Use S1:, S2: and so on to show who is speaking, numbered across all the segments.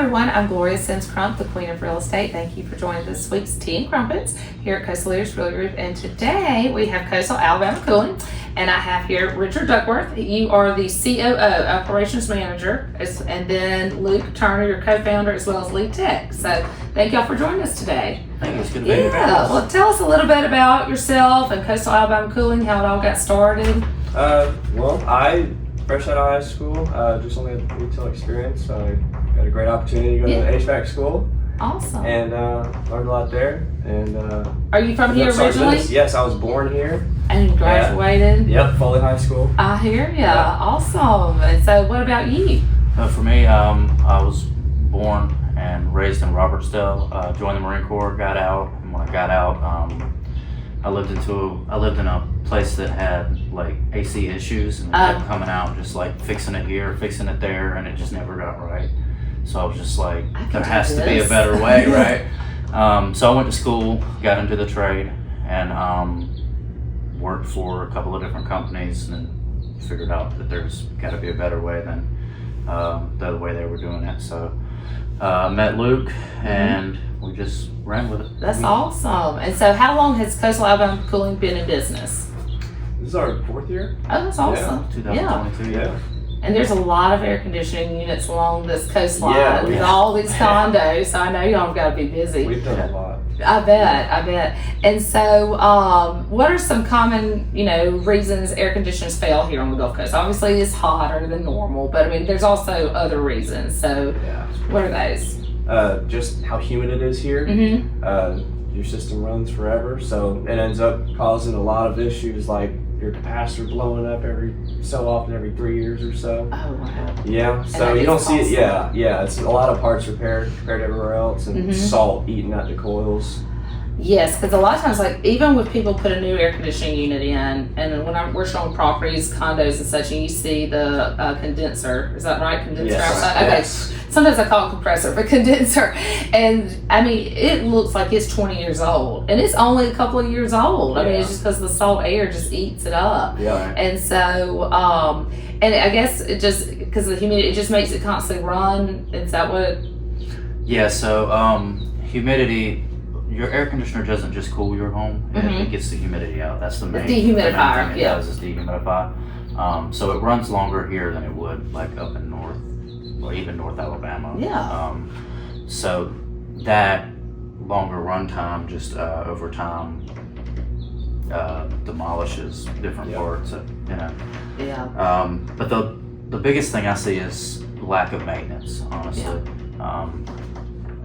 S1: everyone, I'm Gloria S, Crump, the Queen of Real Estate. Thank you for joining this week's Tea Crumpets here at Coastal Leaders Real Group. And today we have Coastal Alabama Cooling, and I have here Richard Duckworth. You are the COO, Operations Manager, and then Luke Turner, your co-founder, as well as lead tech. So thank y'all for joining us today.
S2: Thank you. It's good to be here.
S1: Yeah, well, tell us a little bit about yourself and Coastal Alabama Cooling, how it all got started.
S3: Well, I fresh out of high school, just only had retail experience, so I got a great opportunity to go to HVAC school.
S1: Awesome.
S3: And learned a lot there. And
S1: are you from here originally?
S3: Yes, I was born here.
S1: And graduated?
S3: Yeah. Yep, Foley High School.
S1: I hear ya. Yeah. Awesome. And so what about you?
S2: For me, I was born and raised in Robertsdale, joined the Marine Corps, got out, and when I got out, I lived in a place that had like AC issues, and it kept coming out, just like fixing it here, fixing it there, and it just never got right. So I was just like, there has to be a better way, right? So I went to school, got into the trade, and worked for a couple of different companies, and then figured out that there's got to be a better way than the other way they were doing it. So met Luke, and we just ran with it.
S1: That's awesome. And so how long has Coastal Alabama Cooling been in business?
S3: This is our fourth year.
S1: Oh, that's awesome.
S2: 2022.
S3: Yeah.
S1: And there's a lot of air conditioning units along this coastline.
S3: Yeah,
S1: with all these condos, so I know y'all have got to be busy.
S3: We've done a lot.
S1: I bet. And so, what are some common, reasons air conditioners fail here on the Gulf Coast? Obviously, it's hotter than normal, but I mean, there's also other reasons. So, what are those?
S3: Just how humid it is here.
S1: Mm-hmm.
S3: Your system runs forever, so it ends up causing a lot of issues like your capacitor blowing up every so often, every 3 years or so.
S1: Oh, wow.
S3: Yeah, so you don't see it. Yeah, it's a lot of parts repaired compared to everywhere else, and salt eating at the coils.
S1: Yes, because a lot of times, like even with people put a new air conditioning unit in, and when we're showing properties, condos and such, and you see the condenser, is that right? Condenser outside? Okay.
S3: Yes.
S1: Sometimes I call it compressor, but condenser. And I mean, it looks like it's 20 years old, and it's only a couple of years old. I mean, it's just because the salt air just eats it up.
S3: Yeah.
S1: And so, and I guess it just, because the humidity, it just makes it constantly run. Is that what?
S2: Yeah, so humidity, your air conditioner doesn't just cool your home, it gets the humidity out. That's the main
S1: dehumidifier,
S2: thing it does is dehumidify. So it runs longer here than it would like up in North, or even North Alabama.
S1: Yeah.
S2: So that longer run time just over time demolishes different parts,
S1: Yeah.
S2: But the biggest thing I see is lack of maintenance, honestly.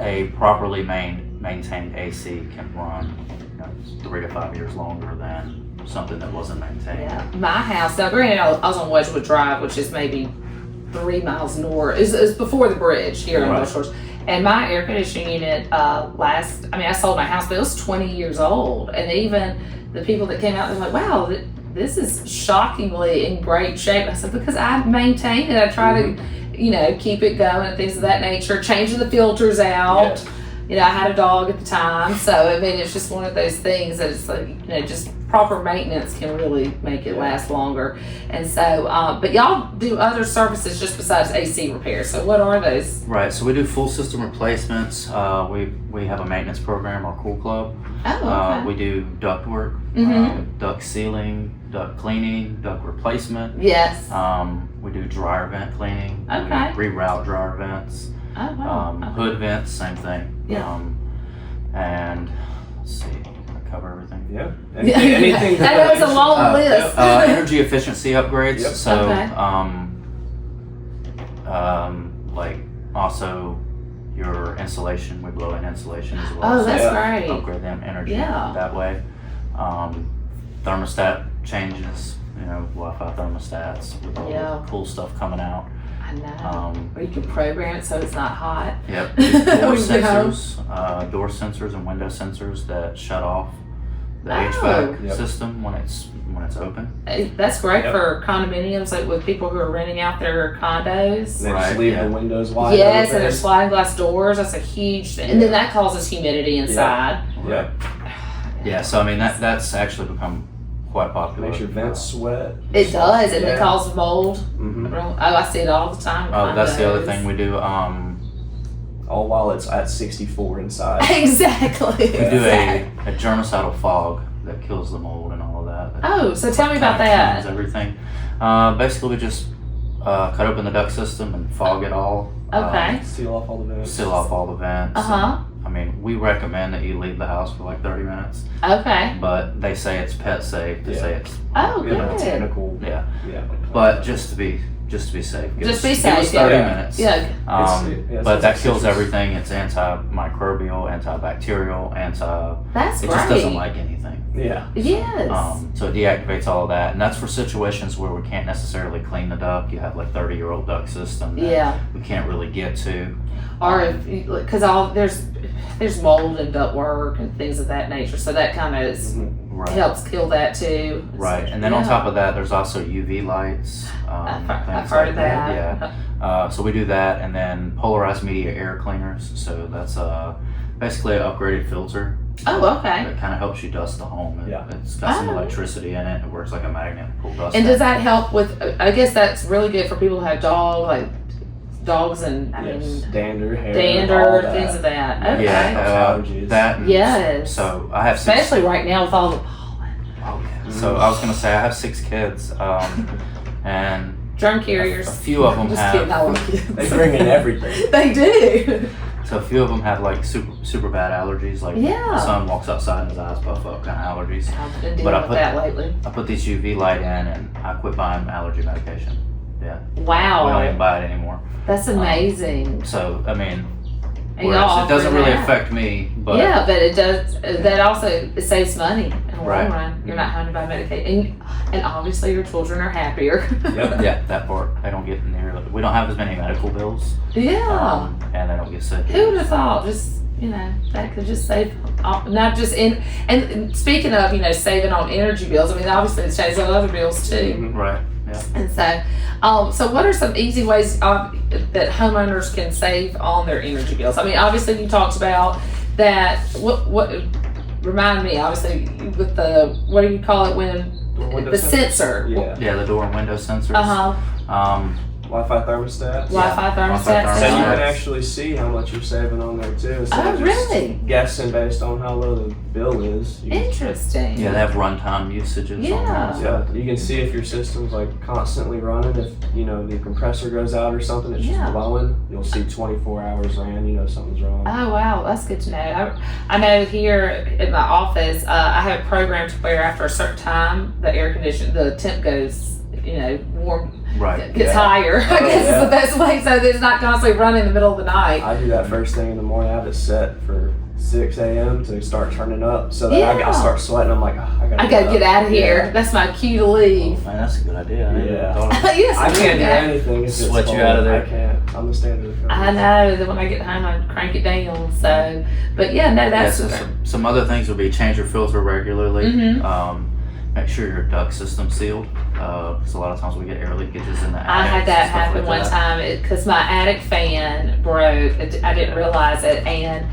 S2: A properly maintained AC can run 3 to 5 years longer than something that wasn't maintained.
S1: Yeah, my house, now granted I was on Wedgewood Drive, which is maybe 3 miles north, is before the bridge here in North Shores. And my air conditioning unit I sold my house, but it was 20 years old. And even the people that came out, they're like, wow, this is shockingly in great shape. I said, because I maintain it, I try to, keep it going and things of that nature, changing the filters out. I had a dog at the time, so I mean, it's just one of those things that it's like, just proper maintenance can really make it last longer. And so, but y'all do other services just besides AC repairs. So what are those?
S2: Right, so we do full system replacements. We have a maintenance program, our Cool Club.
S1: Oh, okay.
S2: We do duct work, duct sealing, duct cleaning, duct replacement.
S1: Yes.
S2: We do dryer vent cleaning.
S1: Okay.
S2: We reroute dryer vents.
S1: Oh, wow.
S2: Hood vents, same thing.
S1: Yeah.
S2: And let's see, I cover everything.
S3: Yeah. Anything
S1: that was a long list.
S2: Energy efficiency upgrades.
S3: Yep.
S2: So,
S1: Okay.
S2: like also your insulation, we blow in insulation as well.
S1: Oh, that's great.
S2: Upgrade them energy that way. Thermostat changes, Wi-Fi thermostats with all the cool stuff coming out.
S1: I know. Or you can program it so it's not hot.
S2: Yep. Door sensors and window sensors that shut off the HVAC system when it's open.
S1: That's great for condominiums, like with people who are renting out their condos.
S3: They just leave the windows wide
S1: Yes,
S3: open.
S1: and there's sliding glass doors. That's a huge thing. And then that causes humidity inside.
S2: Yeah, so I mean that's actually become quite popular.
S3: Makes your vents sweat.
S1: It does, and it causes mold.
S3: Mm-hmm.
S1: Oh, I see it all the time.
S2: Oh, that's the other thing we do.
S3: all while it's at 64 inside.
S1: Exactly.
S2: We do a germicidal fog that kills the mold and all of that.
S1: Oh, so tell me about
S2: Kinda
S1: that.
S2: cleans everything. Basically, we just cut open the duct system and fog it all.
S1: Okay.
S3: Seal off all the vents.
S2: Seal off all the vents.
S1: Uh-huh.
S2: I mean, we recommend that you leave the house for like 30 minutes,
S1: Okay.
S2: but they say it's pet safe to say it's
S1: Oh,
S3: Yeah,
S1: good.
S3: technical.
S2: yeah.
S3: Yeah.
S2: But just to be safe. Give
S1: Just
S2: us,
S1: be
S2: give
S1: safe,
S2: us
S1: yeah.
S2: 30 minutes.
S1: Yeah.
S2: But that kills everything. It's antimicrobial, antibacterial,
S1: That's
S2: it
S1: great.
S2: just doesn't like anything.
S3: Yeah.
S1: Yes.
S2: So it deactivates all of that, and that's for situations where we can't necessarily clean the duct. You have like 30-year-old duct system that
S1: Yeah.
S2: we can't really get to.
S1: Or if, because there's mold and ductwork and things of that nature, so that kind of
S2: Right.
S1: helps kill that too.
S2: Right, and then on
S1: Yeah.
S2: top of that, there's also UV lights.
S1: I've
S2: things
S1: heard
S2: like
S1: of that.
S2: Yeah. So we do that, and then polarized media air cleaners. So that's basically an upgraded filter.
S1: Oh, okay.
S2: It kind of helps you dust the home.
S3: Yeah.
S2: It's got some
S1: Oh.
S2: electricity in it. It works like a magnet. Pull dust.
S1: And
S2: out.
S1: does that help with? I guess that's really good for people who have dogs and I mean
S3: dander, hair, all
S1: dander,
S3: that.
S1: things of that. Okay.
S2: Yeah,
S3: Allergies.
S2: that. And
S1: Yes.
S2: So I have six.
S1: Especially right now with all the pollen.
S2: Oh yeah. So I was gonna say I have 6 kids, and
S1: Germ
S2: a
S1: carriers.
S2: few of them
S1: Just
S2: have.
S1: kidding, I love kids.
S3: They bring in everything.
S1: They do.
S2: So a few of them have like super bad allergies. Like
S1: Yeah.
S2: my son walks outside and his eyes puff up, kind of allergies.
S1: I've been
S2: But
S1: dealing
S2: I
S1: with
S2: put-
S1: that lately.
S2: I put these UV light in, and I quit buying allergy medication. Yeah. We don't
S1: Wow.
S2: even buy it anymore.
S1: That's amazing.
S2: So I mean,
S1: And y'all
S2: whereas it doesn't
S1: offer
S2: really
S1: that.
S2: affect me, but
S1: Yeah, but it does. That also it saves money in the
S2: Right.
S1: long run. You're not having to buy medication, and obviously your children are happier.
S3: Yep.
S2: yeah, that part they don't get near. We don't have as many medical bills,
S1: Yeah.
S2: and they don't get sick.
S1: Who would have thought? Just that could just save, not just in. And speaking of, saving on energy bills. I mean, obviously it saves on other bills too.
S2: Right. Yeah.
S1: And so what are some easy ways that homeowners can save on their energy bills? I mean, obviously you talked about that. What remind me? Obviously with the what do you call it when
S3: Window
S1: the sensor?
S3: Yeah.
S2: Yeah, the door and window sensors.
S3: Wi-Fi thermostats.
S1: Wi-Fi thermostats.
S2: Wi-Fi
S3: So you
S2: thermostats.
S3: can actually see how much you're saving on there too. Instead
S1: Oh,
S3: of just
S1: really?
S3: guessing based on how low the bill is. You can,
S1: Interesting.
S2: Yeah, they have runtime usages on
S1: Yeah.
S2: there.
S3: yeah, you can see if your system's like constantly running. If the compressor goes out or something, it's
S1: Yeah.
S3: just blowing. You'll see 24 hours ran. Something's wrong.
S1: Oh wow, that's good to know. I know here in my office, I have it programmed to where after a certain time, the temp goes, warm,
S2: Right.
S1: gets
S3: Yeah.
S1: higher. I guess
S3: yeah.
S1: is the best way, so that it's not constantly running in the middle of the night.
S3: I do that first thing in the morning. I have it set for 6 a.m. to start turning up, so that
S1: Yeah.
S3: I start sweating. I'm like, oh,
S1: I gotta get out of here.
S3: Yeah.
S1: That's my cue to
S2: Oh,
S1: leave.
S2: man, that's a good idea. I never
S3: Yeah.
S2: thought of that.
S1: Yes,
S3: I can't do
S1: yeah.
S3: anything if it's
S2: Sweat you
S3: cold.
S2: out of there.
S3: I can't. I'm the standard.
S1: I know that when I get home, I crank it down. So, but yeah, no, that's
S2: Yeah, so some other things would be change your filter regularly.
S1: Mhm.
S2: Make sure your duct system's sealed. Because a lot of times we get air leakages in the attic.
S1: I had that
S2: stuff
S1: happen
S2: like
S1: one
S2: that.
S1: time because my attic fan broke. I didn't realize it, and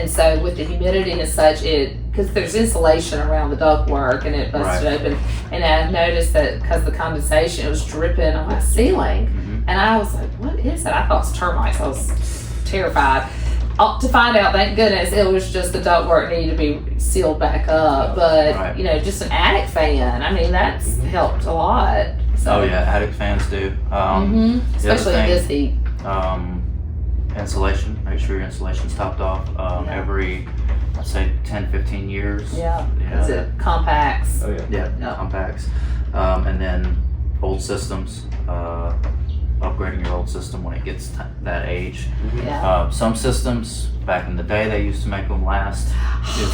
S1: so with the humidity and such, because there's insulation around the ductwork, and it busted
S2: Right.
S1: open. And I noticed that because the condensation, it was dripping on my ceiling,
S2: Mhm.
S1: and I was like, "What is that?" I thought it was termites. I was terrified. To find out, thank goodness, it was just the ductwork needed to be sealed back up. But
S2: Right.
S1: just an attic fan. I mean, that's
S3: Mhm.
S1: helped a lot. So.
S2: Oh yeah, attic fans do.
S1: Especially in
S2: thing-
S1: this heat.
S2: Insulation. Make sure your insulation's topped off.
S1: Yeah.
S2: Every, I'd say 10, 15 years.
S1: Yeah.
S2: Yeah.
S1: Is it compacts?
S3: Oh yeah.
S2: Yeah,
S1: Yeah.
S2: compacts. And then old systems, upgrading your old system when it gets that age.
S1: Yeah.
S2: Some systems, back in the day, they used to make them last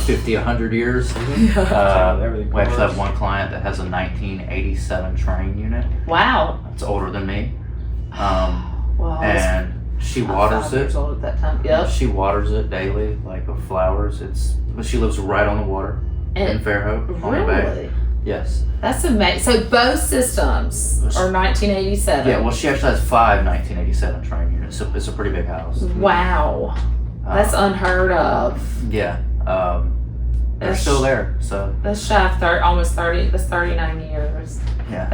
S2: 50, 100 years.
S3: Everything
S2: We actually have
S3: works.
S2: one client that has a 1987 train unit.
S1: Wow.
S2: It's older than me.
S1: Well, I was
S2: And she waters
S1: 5
S2: it.
S1: years old at that time. Yep.
S2: She waters it daily, like with flowers. But she lives right on the water in
S1: And
S2: Fairhope on the bay.
S1: really?
S2: Yes.
S1: That's amazing. So both systems are 1987.
S2: Yeah, well, she actually has 5 1987 train units. So it's a pretty big house.
S1: Wow. That's unheard of.
S2: Yeah. They're
S1: That's-
S2: still there. So
S1: That's shy of almost 30. That's 39 years.
S2: yeah.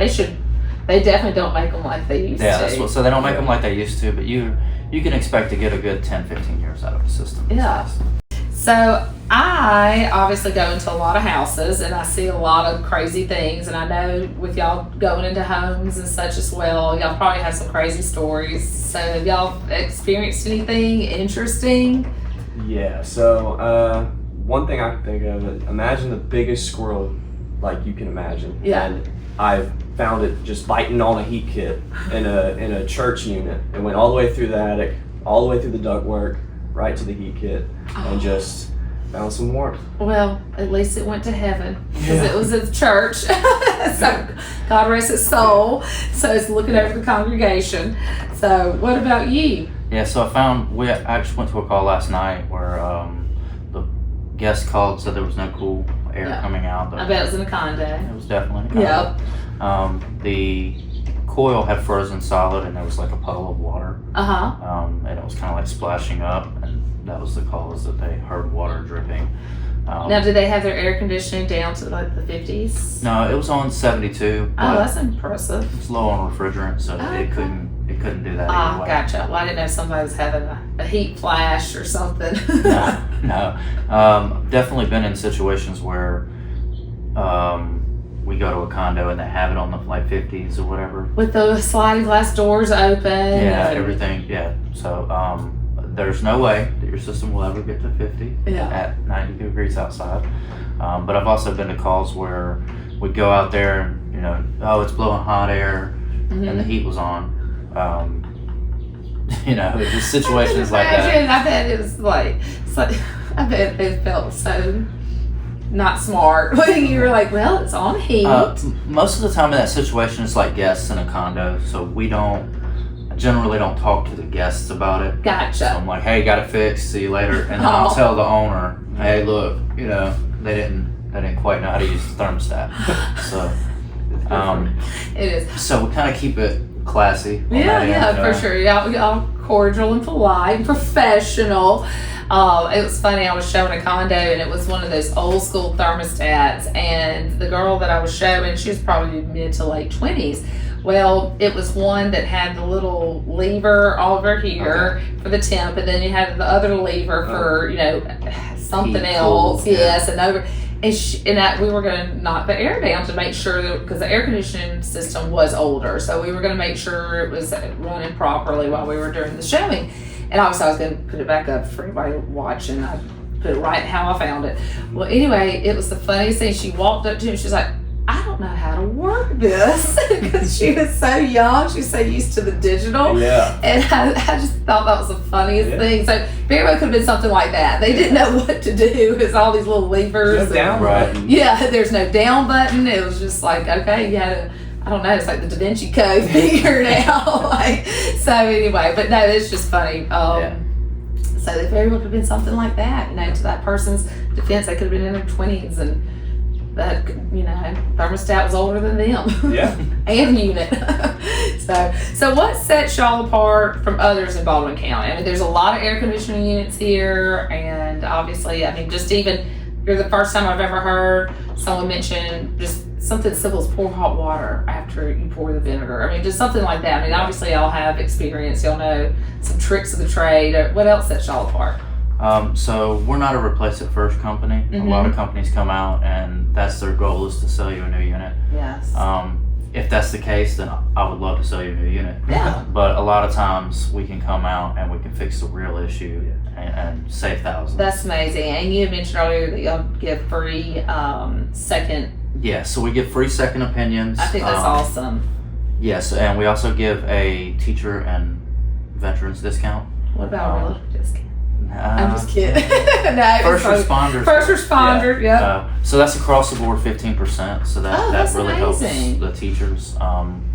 S1: They definitely don't make them like they used
S2: Yeah.
S1: to.
S2: So they don't make them like they used to, but you you can expect to get a good 10-15 years out of the system.
S1: Yeah. So I obviously go into a lot of houses and I see a lot of crazy things, and I know with y'all going into homes and such as well, y'all probably have some crazy stories. So have y'all experienced anything interesting?
S3: Yeah, so one thing I can think of is, imagine the biggest squirrel like you can imagine.
S1: Yeah.
S3: And I've found it just biting on a heat kit in a church unit. It went all the way through the attic, all the way through the ductwork, right to the heat kit, and just found some warmth.
S1: Well, at least it went to heaven because
S3: Yeah.
S1: it was at church. So God rest its soul. So it's looking over the congregation. So what about you?
S2: Yeah, so I actually went to a call last night where the guest called, said there was no cool air coming out.
S1: I bet it was in a condo.
S2: It was definitely in a condo.
S1: Yep.
S2: The coil had frozen solid and there was like a puddle of water.
S1: Uh-huh.
S2: And it was kind of like splashing up, and that was the cause that they heard water dripping.
S1: Now, did they have their air conditioning down to like the 50s?
S2: No, it was on 72.
S1: Oh, that's impressive.
S2: It's low on refrigerant, so
S1: Okay.
S2: it couldn't do that
S1: Ah,
S2: either way.
S1: gotcha. Well, I didn't know somebody was having a heat flash or something.
S2: No. Definitely been in situations where we go to a condo and they have it on the like 50s or whatever.
S1: With the sliding glass doors open.
S2: Yeah,
S1: and-
S2: everything. Yeah. So there's no way that your system will ever get to 50
S1: Yeah.
S2: at 90 degrees outside. But I've also been to calls where we go out there and it's blowing hot air and the heat was on. Just situations like that.
S1: I bet it was like, I bet it felt so not smart when you were like, well, it's on heat.
S2: Most of the time in that situation, it's like guests in a condo, so I generally don't talk to the guests about it.
S1: Gotcha.
S2: So I'm like, hey, got it fixed, see you later. And then I'll tell the owner, hey, look, they didn't quite know how to use the thermostat. So,
S1: it is.
S2: So we kind of keep it classy. on that
S1: Yeah,
S2: end,
S1: for sure. Y'all cordial and polite and professional. It was funny, I was showing a condo and it was one of those old school thermostats, and the girl that I was showing, she was probably mid to late 20s. Well, it was one that had the little lever over here for the temp, and then you had the other lever for, something
S2: Heat,
S1: else.
S2: cool.
S1: Yes, and over. And we were going to knock the air down to make sure that, because the air conditioning system was older, so we were going to make sure it was running properly while we were doing the showing. And obviously I was going to put it back up for anybody watching. I put it right how I found it. Well, anyway, it was the funniest thing. She walked up to me and she's like, I don't know how to work this, because she was so young. She was so used to the digital.
S3: Yeah.
S1: And I just thought that was the funniest thing. So very well could have been something like that. They didn't know what to do. It's all these little levers.
S3: No down button.
S1: Yeah, there's no down button. It was just like, okay, you had to, I don't know, it's like the Da Vinci Code figured out. So anyway, but no, it's just funny. So they very well could have been something like that. To that person's defense, they could have been in their 20s and that, thermostat was older than them.
S3: Yeah.
S1: And unit. So what sets y'all apart from others in Baldwin County? I mean, there's a lot of air conditioning units here, and obviously, just even, you're the first time I've ever heard someone mention just something simple as pour hot water after you pour the vinegar. I mean, just something like that. I mean, obviously, y'all have experience. Y'all know some tricks of the trade. What else sets y'all apart?
S2: So we're not a replace it first company. A lot of companies come out and that's their goal, is to sell you a new unit.
S1: Yes.
S2: If that's the case, then I would love to sell you a new unit.
S1: Yeah.
S2: But a lot of times we can come out and we can fix the real issue and save thousands.
S1: That's amazing. And you had mentioned earlier that y'all give free second.
S2: Yeah, so we give free second opinions.
S1: I think that's awesome.
S2: Yes, and we also give a teacher and veterans discount.
S1: What about a relative discount? I'm just kidding. No,
S2: First responders.
S1: First responder, yeah.
S2: So that's across the board 15%. So that
S1: that's
S2: really
S1: amazing.
S2: helps the teachers.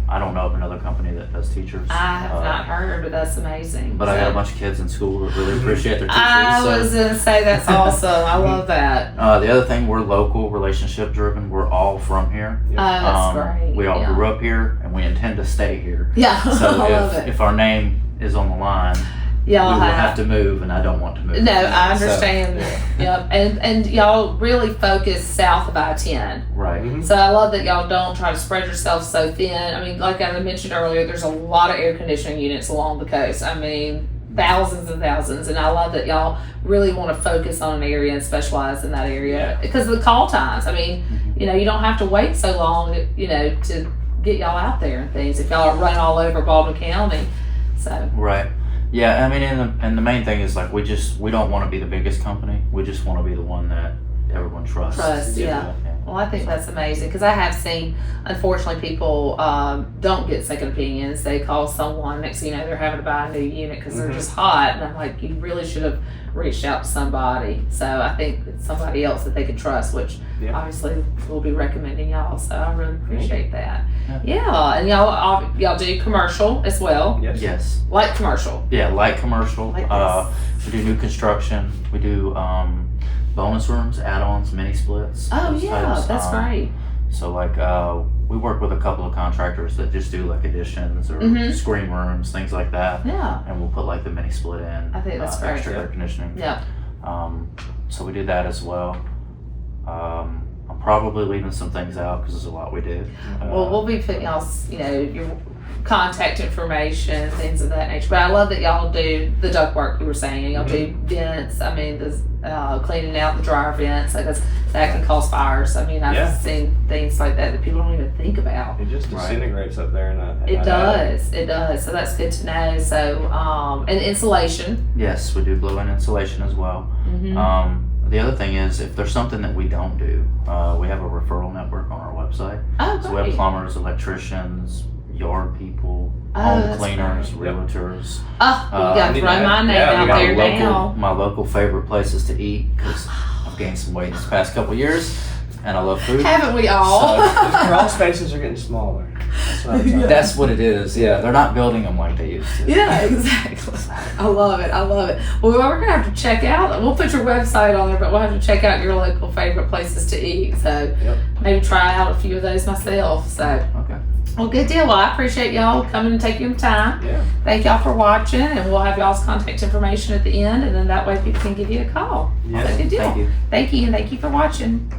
S2: I don't know of another company that does teachers.
S1: I have not heard, but that's amazing.
S2: But I got a bunch of kids in school that really appreciate their teachers.
S1: I was going to say that's awesome. I love that.
S2: The other thing, we're local, relationship driven. We're all from here.
S1: Oh, that's great.
S2: We all grew up here and we intend to stay here.
S1: Yeah,
S2: So
S1: I love it.
S2: if our name is on the line,
S1: Y'all
S2: we will have to move, and I don't want to move.
S1: No, I understand. Yep. And y'all really focus south of I-10.
S2: Right.
S1: So I love that y'all don't try to spread yourself so thin. I mean, like I mentioned earlier, there's a lot of air conditioning units along the coast. I mean, thousands and thousands, and I love that y'all really want to focus on an area and specialize in that area because of the call times. I mean, you know, you don't have to wait so long, you know, to get y'all out there and things if y'all are running all over Baldwin County. So
S2: Right. Yeah, I mean, and the main thing is like we don't want to be the biggest company. We just want to be the one that everyone trusts.
S1: yeah. Well, I think that's amazing because I have seen, unfortunately, people don't get second opinions. They call someone, next thing you know, they're having to buy a new unit because they're just hot. And I'm like, you really should have reached out to somebody. So I think it's somebody else that they can trust, which obviously we'll be recommending y'all. So I really appreciate that. And y'all do commercial as well.
S2: Yes.
S1: Light commercial.
S2: Yeah, light commercial. We do new construction. We do bonus rooms, add-ons, mini splits.
S1: Oh
S2: those
S1: yeah,
S2: types.
S1: that's great.
S2: So like we work with a couple of contractors that just do like additions or screen rooms, things like that.
S1: Yeah.
S2: And we'll put like the mini split in.
S1: I think that's great.
S2: Extra air conditioning.
S1: Yeah.
S2: So we do that as well. I'm probably leaving some things out because there's a lot we do.
S1: Well, we'll be putting y'all's, you know, your contact information, things of that nature. But I love that y'all do the ductwork you were saying. Y'all do vents. I mean, the cleaning out the dryer vents. Like that can cause fires. I mean, I've seen things like that people don't even think about.
S3: It just disintegrates up there.
S1: It does. So that's good to know. So, and insulation.
S2: Yes, we do blow-in insulation as well. The other thing is, if there's something that we don't do, we have a referral network on our website.
S1: Oh,
S2: so we have plumbers, electricians, yard people, home cleaners, realtors.
S1: You got to throw my name out there now.
S2: My local favorite places to eat because I've gained some weight this past couple of years, and I love food.
S1: Haven't we all?
S3: So, crawl spaces are getting smaller.
S2: That's what it is. Yeah, they're not building them like they used to.
S1: Yeah, exactly. I love it. Well, we're gonna have to check out. We'll put your website on there, but we'll have to check out your local favorite places to eat. So maybe try out a few of those myself. So
S2: okay.
S1: Well, good deal. Well, I appreciate y'all coming and taking the time.
S3: Yeah.
S1: Thank y'all for watching, and we'll have y'all's contact information at the end, and then that way people can give you a call.
S3: Yeah.
S1: So good deal.
S2: Thank you.
S1: Thank you, and thank you for watching.